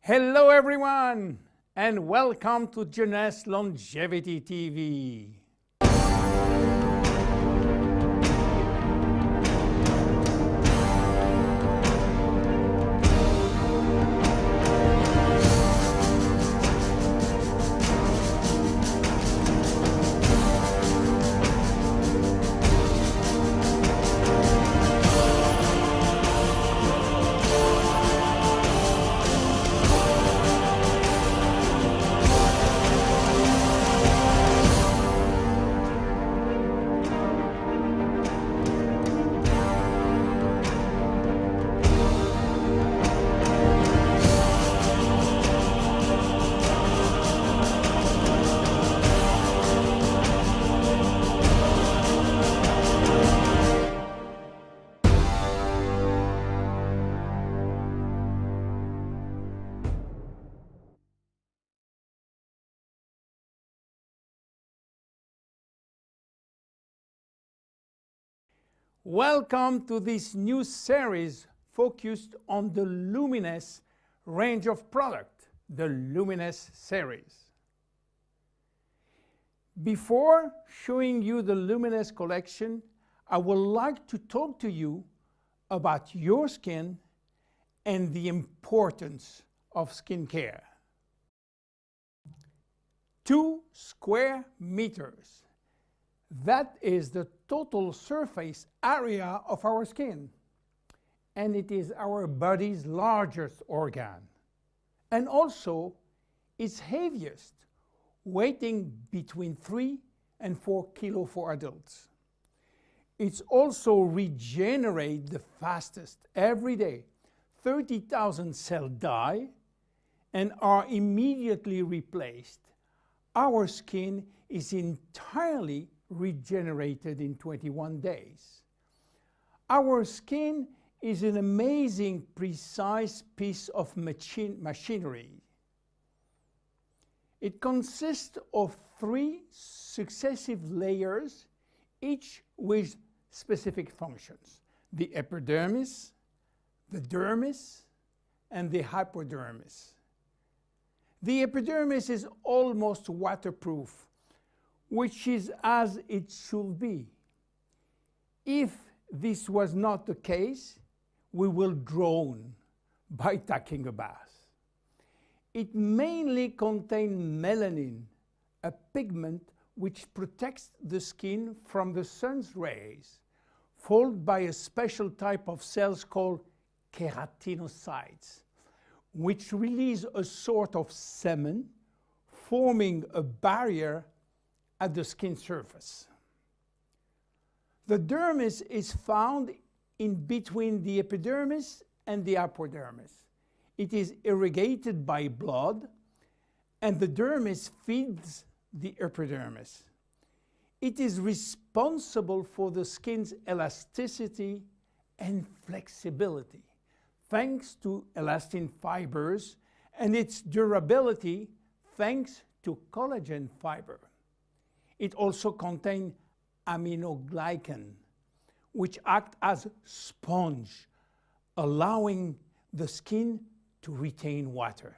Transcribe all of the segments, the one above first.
Hello everyone, and welcome to Jeunesse Longevity TV. Welcome to this new series focused on the Luminous range of product, the Luminous series. Before showing you the Luminous collection, I would like to talk to you about your skin and the importance of skincare. 2 square meters. That is the total surface area of our skin, and it is our body's largest organ, and also its heaviest, weighing between 3 and 4 kilos for adults. It's also regenerates the fastest every day. 30,000 cells die and are immediately replaced. Our skin is entirely regenerated in 21 days. Our skin is an amazing, precise piece of machinery. It consists of 3 successive layers, each with specific functions: the epidermis, the dermis, and the hypodermis. The epidermis is almost waterproof, which is as it should be. If this was not the case, we will drown by taking a bath. It mainly contains melanin, a pigment which protects the skin from the sun's rays, followed by a special type of cells called keratinocytes, which release a sort of semen, forming a barrier at the skin surface. The dermis is found in between the epidermis and the hypodermis. It is irrigated by blood, and the dermis feeds the epidermis. It is responsible for the skin's elasticity and flexibility, thanks to elastin fibers, and its durability, thanks to collagen fiber. It also contains aminoglycan, which act as sponge, allowing the skin to retain water.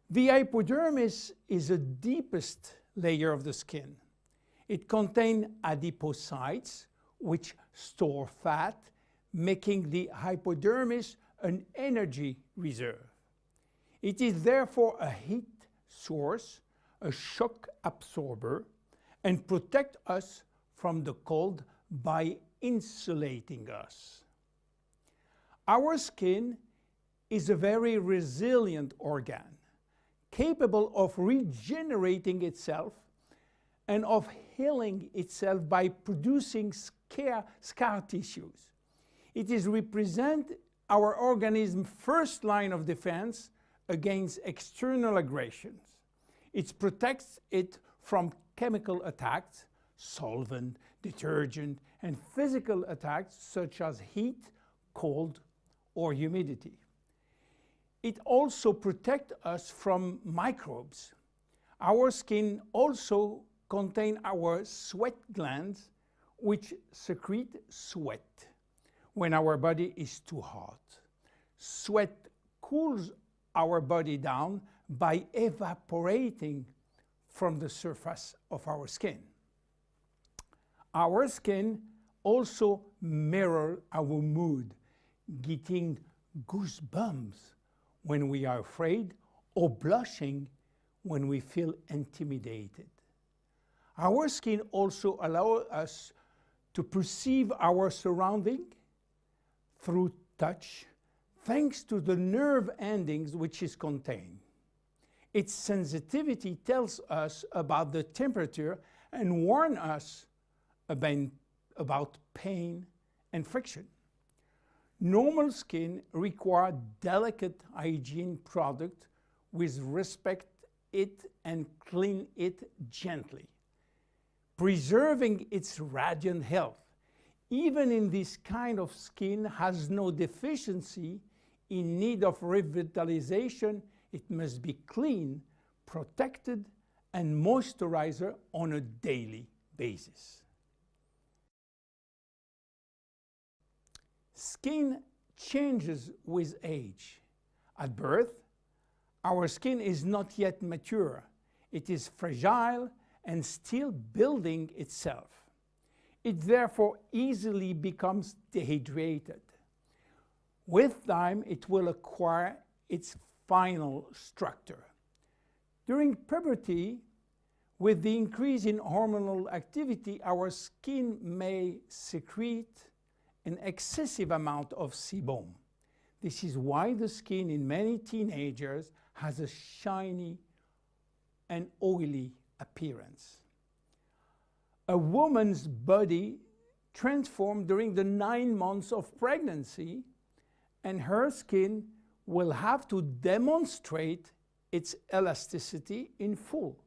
The hypodermis is the deepest layer of the skin. It contains adipocytes, which store fat, making the hypodermis an energy reserve. It is therefore a heat source, a shock absorber, and protect us from the cold by insulating us. Our skin is a very resilient organ, capable of regenerating itself and of healing itself by producing scar tissues. It is represent our organism's first line of defense against external aggressions. It protects it from chemical attacks, solvent, detergent, and physical attacks such as heat, cold, or humidity. It also protects us from microbes. Our skin also contains our sweat glands, which secrete sweat when our body is too hot. Sweat cools our body down by evaporating from the surface of our skin. Our skin also mirrors our mood, getting goosebumps when we are afraid or blushing when we feel intimidated. Our skin also allows us to perceive our surrounding through touch, thanks to the nerve endings which is contained. Its sensitivity tells us about the temperature and warns us about pain and friction. Normal skin requires delicate hygiene product with respect it and clean it gently, preserving its radiant health. Even in this kind of skin has no deficiency in need of revitalization, it must be clean, protected, and moisturized on a daily basis. Skin changes with age. At birth, our skin is not yet mature. It is fragile and still building itself. It therefore easily becomes dehydrated. With time, it will acquire its final structure. During puberty, with the increase in hormonal activity, our skin may secrete an excessive amount of sebum. This is why the skin in many teenagers has a shiny and oily appearance. A woman's body transforms during the 9 months of pregnancy, and her skin will have to demonstrate its elasticity in full.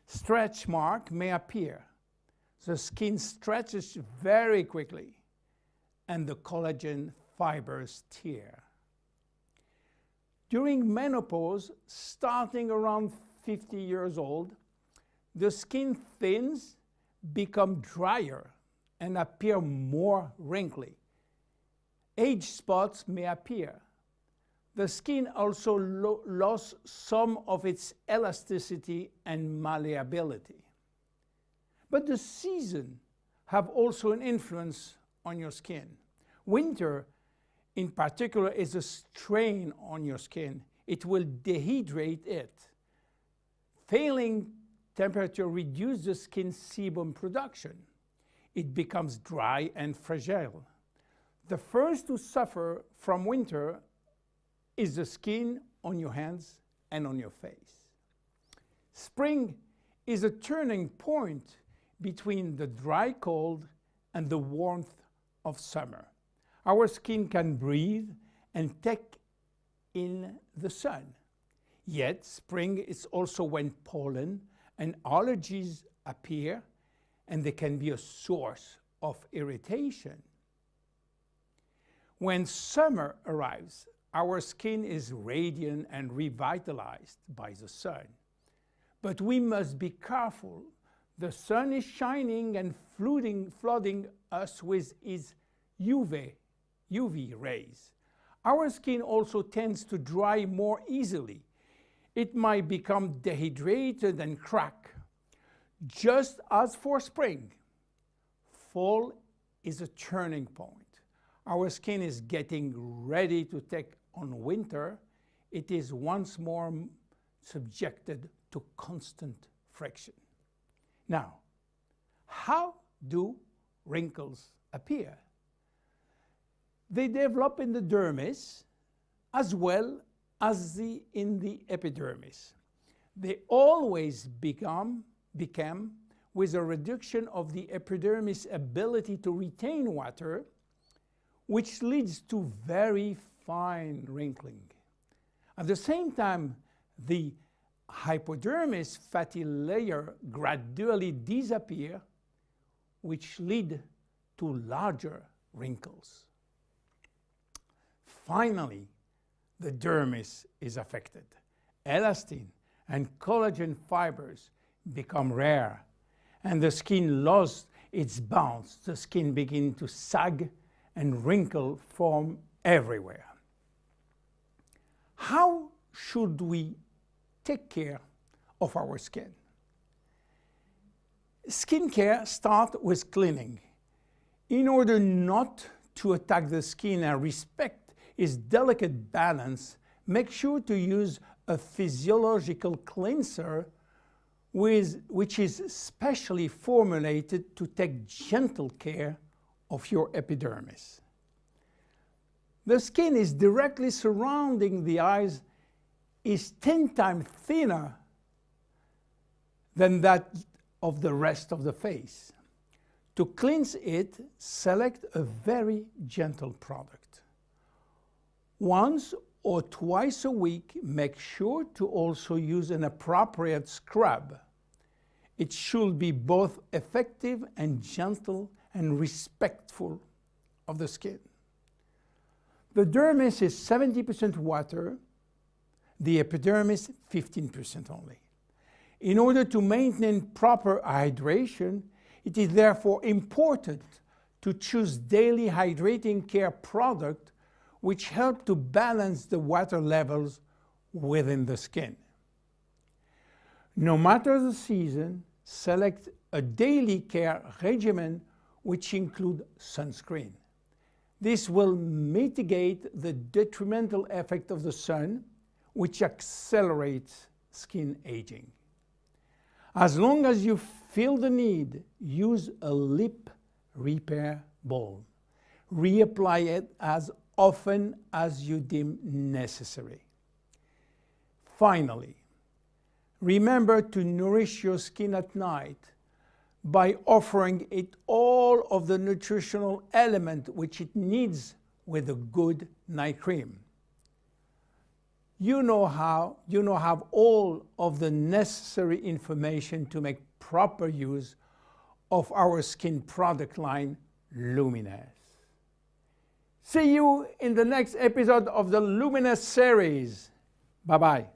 Stretch marks may appear. The skin stretches very quickly, and the collagen fibers tear. During menopause, starting around 50 years old, the skin thins, become drier, and appear more wrinkly. Age spots may appear. The skin also lost some of its elasticity and malleability. But the seasons have also an influence on your skin. Winter, in particular, is a strain on your skin. It will dehydrate it. Failing temperature reduces the skin's sebum production. It becomes dry and fragile. The first to suffer from winter is the skin on your hands and on your face. Spring is a turning point between the dry cold and the warmth of summer. Our skin can breathe and take in the sun. Yet spring is also when pollen and allergies appear, and they can be a source of irritation. When summer arrives, our skin is radiant and revitalized by the sun. But we must be careful. The sun is shining and flooding us with its UV rays. Our skin also tends to dry more easily. It might become dehydrated and crack. Just as for spring, fall is a turning point. Our skin is getting ready to take on winter. It is once more subjected to constant friction. Now, how do wrinkles appear? They develop in the dermis as well as in the epidermis. They always become with a reduction of the epidermis' ability to retain water, which leads to very fine wrinkling. At the same time, the hypodermis fatty layer gradually disappears, which lead to larger wrinkles. Finally, the dermis is affected. Elastin and collagen fibers become rare, and the skin loses its bounce. The skin begins to sag and wrinkles form everywhere. how should we take care of our skin? Skincare starts with cleaning. In order not to attack the skin and respect its delicate balance, make sure to use a physiological cleanser which is specially formulated to take gentle care of your epidermis. The skin is directly surrounding the eyes is 10 times thinner than that of the rest of the face. To cleanse it, select a very gentle product. Once or twice a week, make sure to also use an appropriate scrub. It should be both effective and gentle and respectful of the skin. The dermis is 70% water, the epidermis 15% only. In order to maintain proper hydration, it is therefore important to choose daily hydrating care products which help to balance the water levels within the skin. No matter the season, select a daily care regimen which includes sunscreen. This will mitigate the detrimental effect of the sun, which accelerates skin aging. As long as you feel the need, use a lip repair balm. Reapply it as often as you deem necessary. Finally, remember to nourish your skin at night by offering it all of the nutritional element which it needs with a good night cream. You now have all of the necessary information to make proper use of our skin product line, Luminous. See you in the next episode of the Luminous series. Bye-bye.